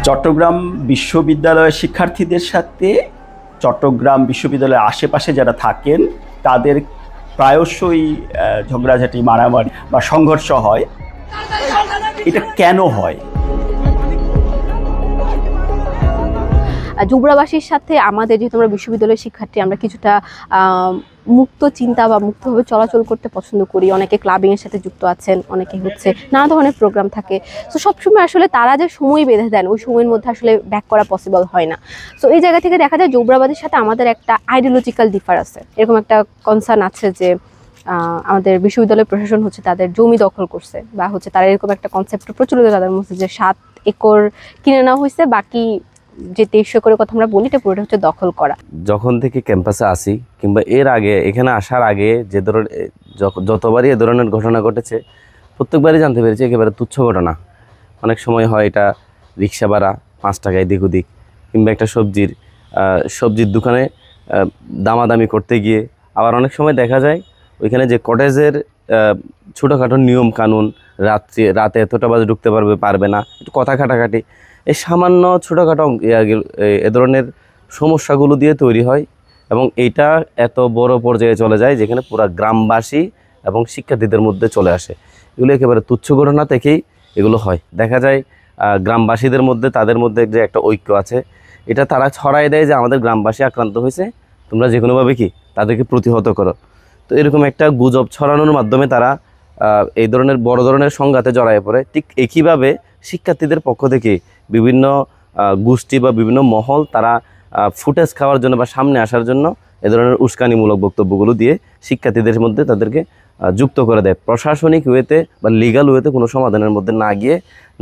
চট্টগ্রাম বিশ্ববিদ্যালয়ের শিক্ষার্থীদের সাথে চট্টগ্রাম বিশ্ববিদ্যালয়ের আশেপাশে যারা থাকেন তাদের প্রায়শই ঝগড়াঝাটি, মারামারি বা সংঘর্ষ হয়। এটা কেন হয়? জোবরাবাসীর সাথে আমাদের, যেহেতু আমরা বিশ্ববিদ্যালয়ের শিক্ষার্থী, আমরা কিছুটা মুক্ত চিন্তা বা মুক্তভাবে চলাচল করতে পছন্দ করি। অনেকে ক্লাবিংয়ের সাথে যুক্ত আছেন, অনেকে হচ্ছে নানা ধরনের প্রোগ্রাম থাকে। সো সবসময় আসলে তারা যে সময় বেঁধে দেন ওই সময়ের মধ্যে আসলে ব্যাক করা পসিবল হয় না। সো এই জায়গা থেকে দেখা যায় জোবরাবাদের সাথে আমাদের একটা আইডিওলজিক্যাল ডিফার আছে। এরকম একটা কনসার্ন আছে যে আমাদের বিশ্ববিদ্যালয় প্রশাসন হচ্ছে তাদের জমি দখল করছে, বা হচ্ছে তারা এরকম একটা কনসেপ্ট প্রচলিত তাদের মধ্যে যে 7 একর কিনে নেওয়া হয়েছে, বাকি যে 23 একরের কথা আমরা বলি এটা পুরোটা হচ্ছে দখল করা। যখন থেকে ক্যাম্পাসে আসি কিংবা এর আগে, এখানে আসার আগে যে ধরনের যতবারই এ ধরনের ঘটনা ঘটেছে প্রত্যেকবারই জানতে পেরেছি একেবারে তুচ্ছ ঘটনা। অনেক সময় হয় এটা রিক্সা ভাড়া 5 টাকা এদিক ওদিক, কিংবা একটা সবজির দোকানে দামাদামি করতে গিয়ে। আবার অনেক সময় দেখা যায় ওইখানে যে কটেজের ছোটোখাটো নিয়ম কানুন, রাতে এতটা বাজে ঢুকতে পারবে না, একটু কথা কাটাকাটি, এই সামান্য ছোটোখাটো এ ধরনের সমস্যাগুলো দিয়ে তৈরি হয় এবং এইটা এত বড় পর্যায়ে চলে যায় যেখানে পুরা গ্রামবাসী এবং শিক্ষার্থীদের মধ্যে চলে আসে। এগুলো একেবারে তুচ্ছ ঘটনা থেকেই এগুলো হয়। দেখা যায় গ্রামবাসীদের মধ্যে, তাদের মধ্যে যে একটা ঐক্য আছে, এটা তারা ছড়াই দেয় যে আমাদের গ্রামবাসী আক্রান্ত হয়েছে, তোমরা যে কোনোভাবে কি তাদেরকে প্রতিহত করো। তো এরকম একটা গুজব ছড়ানোর মাধ্যমে তারা এই ধরনের বড় ধরনের সংঘাতে জড়ায় পড়ে। ঠিক একইভাবে শিক্ষার্থীদের পক্ষ থেকে বিভিন্ন গোষ্ঠী বা বিভিন্ন মহল তারা ফুটেজ খাওয়ার জন্য বা সামনে আসার জন্য এ ধরনের উস্কানিমূলক বক্তব্যগুলো দিয়ে শিক্ষার্থীদের মধ্যে তাদেরকে যুক্ত করে দেয়। প্রশাসনিক ওয়েতে বা লিগাল ওয়েতে কোনো সমাধানের মধ্যে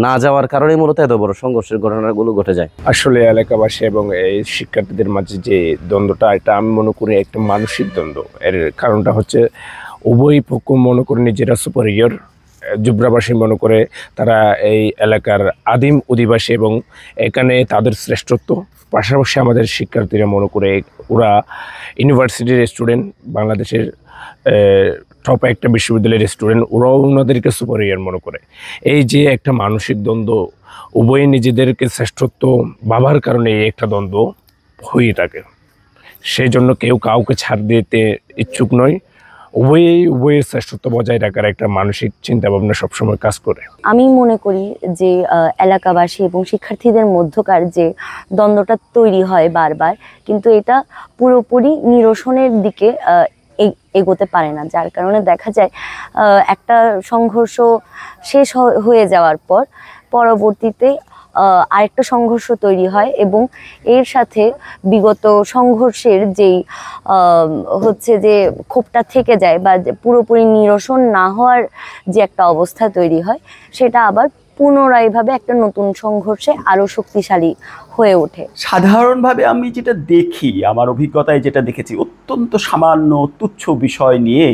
না যাওয়ার কারণে মূলত এত বড় সংঘর্ষের ঘটনাগুলো ঘটে যায়। আসলে এলাকাবাসী এবং এই শিক্ষার্থীদের মাঝে যে দ্বন্দ্বটা, এটা আমি মনে করি একটা মানসিক দ্বন্দ্ব। এর কারণটা হচ্ছে উভয় পক্ষ মনে করে নিজেরা সুপারিয়র। জোবরাবাসী মনে করে তারা এই এলাকার আদিম অধিবাসী এবং এখানে তাদের শ্রেষ্ঠত্ব। পাশাপাশি আমাদের শিক্ষার্থীরা মনে করে ওরা ইউনিভার্সিটির স্টুডেন্ট, বাংলাদেশের টপ একটা বিশ্ববিদ্যালয়ের স্টুডেন্ট, ওরাও ওনাদেরকে সুপারিয়র মনে করে। এই যে একটা মানসিক দ্বন্দ্ব, উভয়ে নিজেদেরকে শ্রেষ্ঠত্ব ভাবার কারণে এই একটা দ্বন্দ্ব হয়ে থাকে। সেই জন্য কেউ কাউকে ছাড় দিতে ইচ্ছুক নয়। উভয়ের শ্রেষ্ঠত্ব বজায় রাখার একটা মানসিক চিন্তাভাবনা সবসময় কাজ করে। আমি মনে করি যে এলাকাবাসী এবং শিক্ষার্থীদের মধ্যকার যে দ্বন্দ্বটা তৈরি হয় বারবার, কিন্তু এটা পুরোপুরি নিরসনের দিকে এগোতে পারে না, যার কারণে দেখা যায় একটা সংঘর্ষ শেষ হয়ে যাওয়ার পর পরবর্তীতে আরেকটা সংঘর্ষ তৈরি হয় এবং এর সাথে বিগত সংঘর্ষের যেই হচ্ছে যে ক্ষোভটা থেকে যায় বা পুরোপুরি নিরসন না হওয়ার যে একটা অবস্থা তৈরি হয়, সেটা আবার পুনরায়ভাবে একটা নতুন সংঘর্ষে আরো শক্তিশালী হয়ে ওঠে। সাধারণভাবে আমি যেটা দেখি, আমার অভিজ্ঞতায় যেটা দেখেছি, অত্যন্ত সামান্য তুচ্ছ বিষয় নিয়ে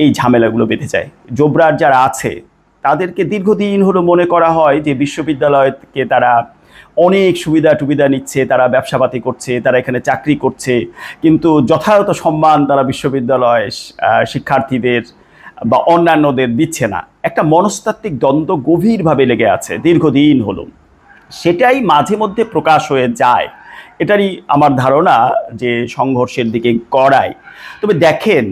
এই ঝামেলাগুলো বেঁধে যায়। জোবরার যারা আছে তাদেরকে দীর্ঘদিন হলো মনে করা হয় যে বিশ্ববিদ্যালয়কে তারা অনেক সুবিধা নিচ্ছে, তারা ব্যবসাপাতি করছে, তারা এখানে চাকরি করছে, কিন্তু যথাযথ সম্মান তারা বিশ্ববিদ্যালয় শিক্ষার্থীদের বা অন্যান্যদের দিচ্ছে না। একটা মনস্তাত্ত্বিক দ্বন্দ্ব গভীরভাবে লেগে আছে দীর্ঘদিন হলো, সেটাই মাঝে মধ্যে প্রকাশ হয়ে যায়। এটারই আমার ধারণা যে সংঘর্ষের দিকে গড়ায়। তবে দেখেন,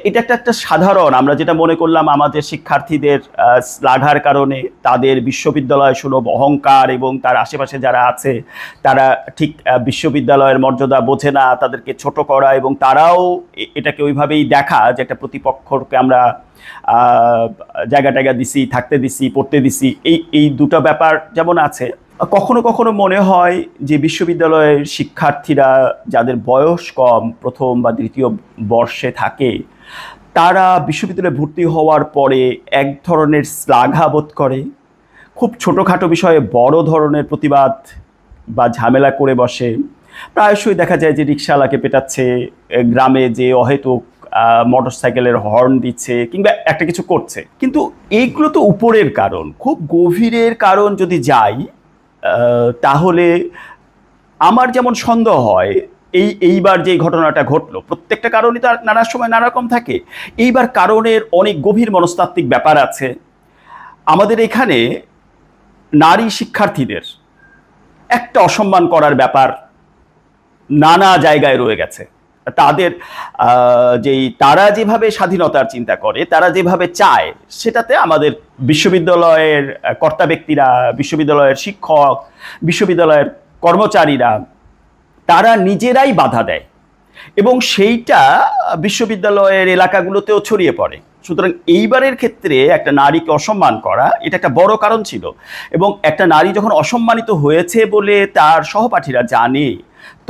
এটা একটা সাধারণ, আমরা যেটা মনে করলাম আমাদের শিক্ষার্থীদের শ্লাঘার কারণে তাদের বিশ্ববিদ্যালয় সুলভ অহংকার এবং তার আশেপাশে যারা আছে তারা ঠিক বিশ্ববিদ্যালয়ের মর্যাদা বোঝে না, তাদেরকে ছোট করা এবং তারাও এটাকে ওইভাবেই দেখা যে একটা প্রতিপক্ষকে আমরা জায়গা দিছি, থাকতে দিছি, পড়তে দিছি, এই দুটো ব্যাপার যেমন আছে। কখনো কখনো মনে হয় যে বিশ্ববিদ্যালয়ের শিক্ষার্থীরা যাদের বয়স কম, প্রথম বা দ্বিতীয় বর্ষে থাকে, তারা বিশ্ববিদ্যালয়ে ভর্তি হওয়ার পরে এক ধরনের শ্লাঘা বোধ করে, খুব ছোটোখাটো বিষয়ে বড় ধরনের প্রতিবাদ বা ঝামেলা করে বসে। প্রায়শই দেখা যায় যে রিকশাওয়ালাকে পেটাচ্ছে, গ্রামে যে অহেতুক মোটরসাইকেলের হর্ন দিচ্ছে কিংবা একটা কিছু করছে। কিন্তু এইগুলো তো উপরের কারণ। খুব গভীরের কারণ যদি যাই, তাহলে আমার যেমন সন্দেহ হয় এইবার যে ঘটনাটা ঘটলো, প্রত্যেকটা কারণই তো নানা সময় নানা রকম থাকে, এইবার কারণের অনেক গভীর মনস্তাত্ত্বিক ব্যাপার আছে। আমাদের এখানে নারী শিক্ষার্থীদের একটা অসম্মান করার ব্যাপার নানা জায়গায় রয়ে গেছে। তাদের তারা যেভাবে স্বাধীনতার চিন্তা করে, তারা যেভাবে চায়, সেটাতে আমাদের বিশ্ববিদ্যালয়ের কর্তা ব্যক্তিরা, বিশ্ববিদ্যালয়ের শিক্ষক, বিশ্ববিদ্যালয়ের কর্মচারীরা তারা নিজেরাই বাধা দেয় এবং সেইটা বিশ্ববিদ্যালয়ের এলাকাগুলোতেও ছড়িয়ে পড়ে। সুতরাং এইবারের ক্ষেত্রে একটা নারীকে অসম্মান করা এটা একটা বড় কারণ ছিল, এবং একটা নারী যখন অসম্মানিত হয়েছে বলে তার সহপাঠীরা জানে,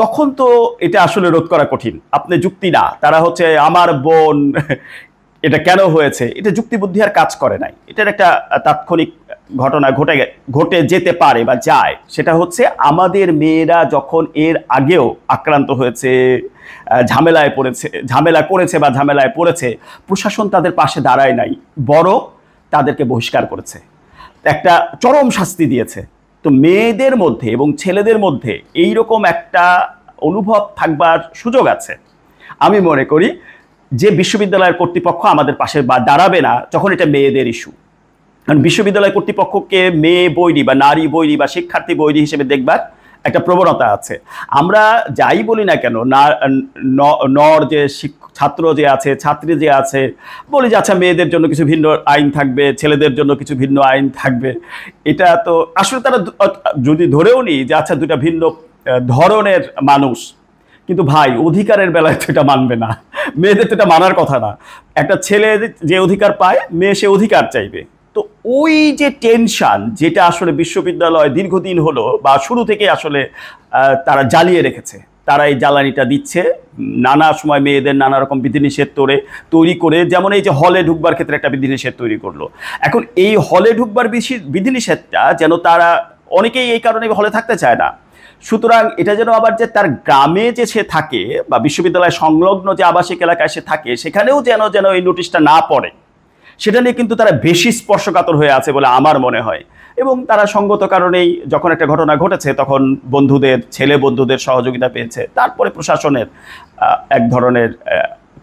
তখন তো এটা আসলে রোধ করা কঠিন। আপনি যুক্তি না, তারা হচ্ছে আমার বোন, এটা কেন হয়েছে, এটা যুক্তিবুদ্ধি আর কাজ করে নাই। এটার একটা তাৎক্ষণিক ঘটনা ঘটে যেতে পারে বা যায়, সেটা হচ্ছে আমাদের মেয়েরা যখন এর আগেও আক্রান্ত হয়েছে, ঝামেলা করেছে বা ঝামেলায় পড়েছে, প্রশাসন তাদের পাশে দাঁড়ায় নাই, বরং তাদেরকে বহিষ্কার করেছে, একটা চরম শাস্তি দিয়েছে। তো মেয়েদের মধ্যে এবং ছেলেদের মধ্যে এইরকম একটা অনুভব থাকবার সুযোগ আছে। আমি মনে করি যে বিশ্ববিদ্যালয়ের কর্তৃপক্ষ আমাদের পাশে দাঁড়াবে না যখন এটা মেয়েদের ইস্যু। কারণ বিশ্ববিদ্যালয় কর্তৃপক্ষকে মেয়ে বৈরী বা নারী বৈরী বা শিক্ষার্থী বৈরী হিসেবে দেখবার একটা প্রবণতা আছে। আমরা যাই বলি না কেন, নর যে ছাত্র যে আছে, ছাত্রী যে আছে, বলি যে আচ্ছা মেয়েদের জন্য কিছু ভিন্ন আইন থাকবে, ছেলেদের জন্য কিছু ভিন্ন আইন থাকবে। এটা তো আসলে তারা যদি ধরেও নিই যে আচ্ছা দুটা ভিন্ন ধরনের মানুষ, কিন্তু ভাই অধিকারের বেলায় তো এটা মানবে না, মেয়েদের তো এটা মানার কথা না। একটা ছেলে যে অধিকার পায়, মেয়ে সে অধিকার চাইবে। তো ওই যে টেনশন, যেটা আসলে বিশ্ববিদ্যালয় দীর্ঘদিন হলো বা শুরু থেকে আসলে তারা জ্বালিয়ে রেখেছে, তারা এই জ্বালানিটা দিচ্ছে নানা সময় মেয়েদের নানা রকম বিধিনিষেধ তৈরি করে। যেমন এই যে হলে ঢুকবার ক্ষেত্রে একটা বিধিনিষেধ তৈরি করলো। এখন এই হলে ঢুকবার বিধিনিষেধটা যেন তারা, অনেকেই এই কারণে হলে থাকতে চায় না, সুতরাং এটা যেন আবার যে তার গ্রামে যে সে থাকে বা বিশ্ববিদ্যালয় সংলগ্ন যে আবাসিক এলাকায় সে থাকে, সেখানেও যেন এই নোটিশটা না পড়ে, সেটা নিয়ে কিন্তু তারা বেশি স্পর্শকাতর হয়ে আছে বলে আমার মনে হয়। এবং তারা সঙ্গত কারণেই যখন একটা ঘটনা ঘটেছে তখন ছেলে বন্ধুদের সহযোগিতা পেয়েছে। তারপরে প্রশাসনের এক ধরনের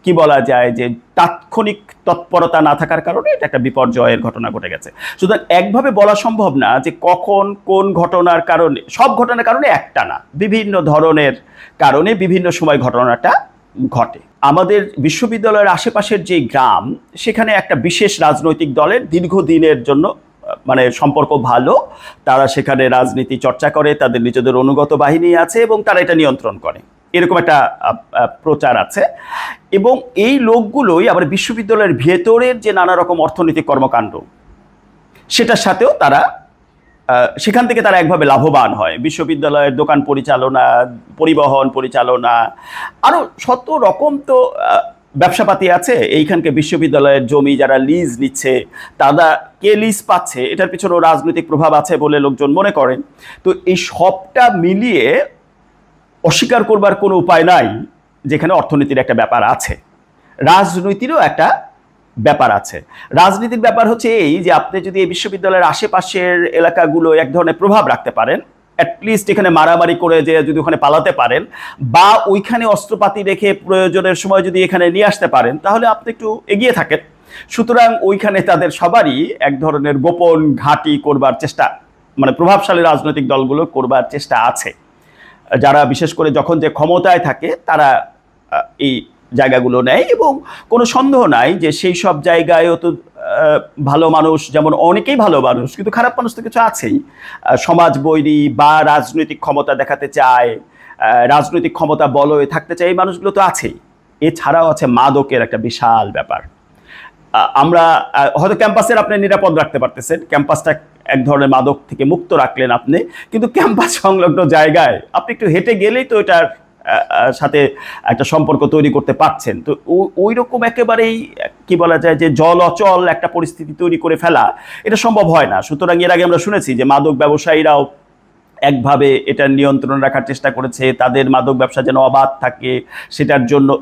কি বলা যায় যে তাৎক্ষণিক তৎপরতা না থাকার কারণে এটা একটা বিপর্যয়ের ঘটনা ঘটে গেছে। সুতরাং একভাবে বলা সম্ভব না যে কখন কোন ঘটনার কারণে, সব ঘটনার কারণে একটা না, বিভিন্ন ধরনের কারণে বিভিন্ন সময় ঘটনাটা ঘটে। আমাদের বিশ্ববিদ্যালয়ের আশেপাশের যে গ্রাম, সেখানে একটা বিশেষ রাজনৈতিক দলের দীর্ঘদিনের জন্য মানে সম্পর্ক ভালো, তারা সেখানে রাজনীতি চর্চা করে, তাদের নিজেদের অনুগত বাহিনী আছে এবং তারা এটা নিয়ন্ত্রণ করে, এরকম একটা প্রচার আছে। এবং এই লোকগুলোই আবার বিশ্ববিদ্যালয়ের ভেতরের যে নানা রকম অর্থনৈতিক কর্মকাণ্ড, সেটার সাথেও তারা সেখান থেকে তারা একভাবে লাভবান হয়। বিশ্ববিদ্যালয়ের দোকান পরিচালনা, পরিবহন পরিচালনা, আরও শত রকম তো ব্যবসাপাতি আছে। এইখানকে বিশ্ববিদ্যালয়ের জমি যারা লিজ নিচ্ছে, তারা কে লিজ পাচ্ছে, এটার পিছনেও রাজনৈতিক প্রভাব আছে বলে লোকজন মনে করেন। তো এই সবটা মিলিয়ে অস্বীকার করবার কোনো উপায় নাই যেখানে অর্থনীতির একটা ব্যাপার আছে, রাজনীতিরও একটা ব্যাপার আছে। রাজনীতির ব্যাপার হচ্ছে এই যে আপনি যদি এই বিশ্ববিদ্যালয়ের আশেপাশের এলাকাগুলো এক ধরনের প্রভাব রাখতে পারেন, অ্যাটলিস্ট এখানে মারামারি করে যে যদি ওখানে পালাতে পারেন বা ওইখানে অস্ত্রপাতি রেখে প্রয়োজনের সময় যদি এখানে নিয়ে আসতে পারেন, তাহলে আপনি একটু এগিয়ে থাকেন। সুতরাং ওইখানে তাদের সবারই এক ধরনের গোপন ঘাঁটি করবার চেষ্টা, মানে প্রভাবশালী রাজনৈতিক দলগুলো করবার চেষ্টা আছে। যারা বিশেষ করে যখন যে ক্ষমতায় থাকে তারা এই জায়গাগুলো নেয়, এবং কোনো সন্দেহ নাই যে সেই সব জায়গায়ও তো ভালো মানুষ, যেমন অনেকেই ভালো মানুষ, কিন্তু খারাপ মানুষ তো কিছু আছেই। সমাজ বৈরী বা রাজনৈতিক ক্ষমতা দেখাতে চায়, রাজনৈতিক ক্ষমতা বলয়ে থাকতে চায়, এই মানুষগুলো তো আছেই। এছাড়াও আছে মাদকের একটা বিশাল ব্যাপার। আমরা হয়তো ক্যাম্পাসের আপনি নিরাপদ রাখতে পারতেছেন, ক্যাম্পাসটা এক ধরনের মাদক থেকে মুক্ত রাখলেন আপনি, কিন্তু ক্যাম্পাস সংলগ্ন জায়গায় আপনি একটু হেঁটে গেলেই তো এটার সাথে একটা সম্পর্ক তৈরি করতে পারছেন। তো ওই রকম একেবারেই কি বলা যায় যে জল অচল একটা পরিস্থিতি তৈরি করে ফেলা, এটা সম্ভব হয় না। সুতরাং এর আগে আমরা শুনেছি যে মাদক ব্যবসায়ীরাও একভাবে এটা নিয়ন্ত্রণ রাখার চেষ্টা করেছে, তাদের মাদক ব্যবসা যেন অবাধ থাকে,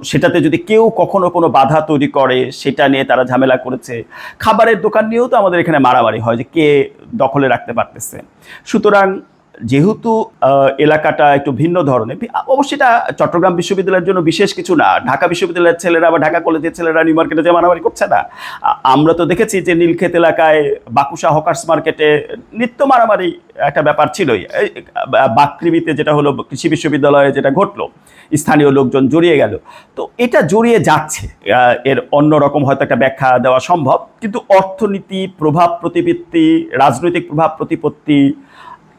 সেটাতে যদি কেউ কখনো কোনো বাধা তৈরি করে সেটা নিয়ে তারা ঝামেলা করেছে। খাবারের দোকান নিয়েও তো আমাদের এখানে মারামারি হয় যে কে দখলে রাখতে পারতেছে। সুতরাং যেহেতু এলাকাটা একটু ভিন্ন ধরনের, অবশ্যই এটা চট্টগ্রাম বিশ্ববিদ্যালয়ের জন্য বিশেষ কিছু না। ঢাকা বিশ্ববিদ্যালয়ের ছেলেরা বা ঢাকা কলেজের ছেলেরা নিউ মার্কেটে যে মারামারি করছে না, আমরা তো দেখেছি যে নীলক্ষেত এলাকায় বাকুশা হকার্স মার্কেটে নিত্য মারামারি একটা ব্যাপার ছিলই। বাকৃবিতে যেটা হলো কৃষি বিশ্ববিদ্যালয়ে যেটা ঘটলো, স্থানীয় লোকজন জড়িয়ে গেল। তো এটা জড়িয়ে যাচ্ছে, এর অন্যরকম হয়তো একটা ব্যাখ্যা দেওয়া সম্ভব, কিন্তু অর্থনীতি, প্রভাব প্রতিপত্তি, রাজনৈতিক প্রভাব প্রতিপত্তি,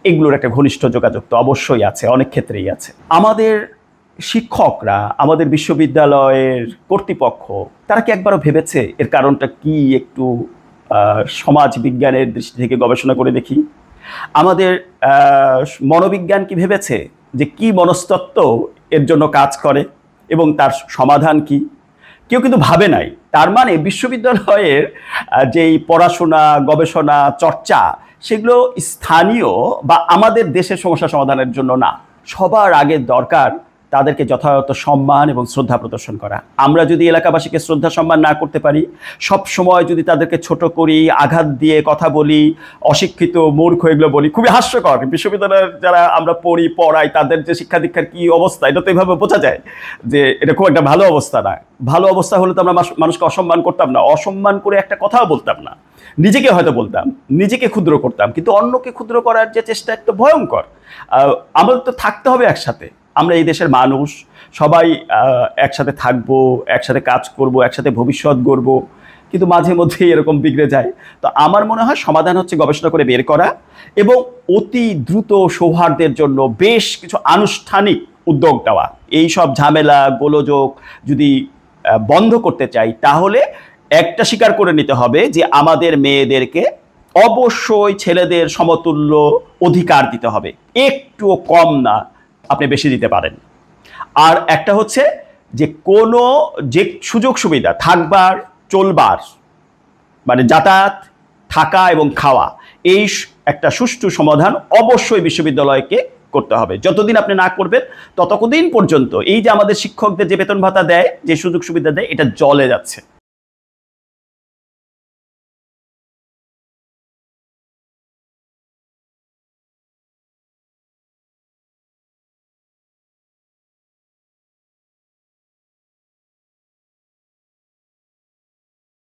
এগুলোর একটা ঘনিষ্ঠ যোগাযোগ তো অবশ্যই আছে, অনেক ক্ষেত্রেই আছে। আমাদের শিক্ষকরা, আমাদের বিশ্ববিদ্যালয়ের কর্তৃপক্ষ, তারা কি একবারও ভেবেছে এর কারণটা কি? একটু সমাজ বিজ্ঞানের দৃষ্টি থেকে গবেষণা করে দেখি। আমাদের মনোবিজ্ঞান কি ভেবেছে যে কি মনস্তত্ত্ব এর জন্য কাজ করে এবং তার সমাধান কি? কেউ কিন্তু ভাবে নাই। তার মানে বিশ্ববিদ্যালয়ের যেই পড়াশোনা, গবেষণা, চর্চা, সেগুলো স্থানীয় বা আমাদের দেশের সমস্যা সমাধানের জন্য না। সবার আগে দরকার তাদেরকে যথাযথ সম্মান এবং শ্রদ্ধা প্রদর্শন করা। আমরা যদি এলাকাবাসীকে শ্রদ্ধা সম্মান না করতে পারি, সব সময় যদি তাদেরকে ছোট করি, আঘাত দিয়ে কথা বলি, অশিক্ষিত, মূর্খ এগুলো বলি, খুবই হাস্যকর। বিশ্ববিদ্যালয়ের যারা আমরা পড়াই তাদের যে শিক্ষা দীক্ষার কী অবস্থা, এটা তো এইভাবে বোঝা যায় যে এটা খুব একটা ভালো অবস্থা না। ভালো অবস্থা হলে তো আমরা মানুষকে অসম্মান করতাম না, অসম্মান করে একটা কথাও বলতাম না। নিজেকে হয়তো বলতাম, নিজেকে ক্ষুদ্র করতাম, কিন্তু অন্যকে ক্ষুদ্র করার যে চেষ্টা একটা ভয়ঙ্কর। আমাদের তো থাকতে হবে একসাথে। আমরা এই দেশের মানুষ, সবাই একসাথে থাকবো, একসাথে কাজ করব, একসাথে ভবিষ্যৎ গড়ব, কিন্তু মাঝে মধ্যে এরকম বিগড়ে যায়। তো আমার মনে হয় সমাধান হচ্ছে গবেষণা করে বের করা এবং অতি দ্রুত সৌহার্দ্যের জন্য বেশ কিছু আনুষ্ঠানিক উদ্যোগ নেওয়া। এই সব ঝামেলা গোলযোগ যদি বন্ধ করতে চাই, তাহলে একটা স্বীকার করে নিতে হবে যে আমাদের মেয়েদেরকে অবশ্যই ছেলেদের সমতুল্য অধিকার দিতে হবে, একটুও কম না, আপনি বেশি দিতে পারেন। আর একটা হচ্ছে যে কোনো যে সুযোগ সুবিধা থাকবার, চলবার, মানে যাতায়াত, থাকা এবং খাওয়া, এই একটা সুষ্ঠু সমাধান অবশ্যই বিশ্ববিদ্যালয়কে করতে হবে। যতদিন আপনি না করবেন ততদিন পর্যন্ত এই যে আমাদের শিক্ষকদের যে বেতন ভাতা দেয়, যে সুযোগ সুবিধা দেয়, এটা জলে যাচ্ছে।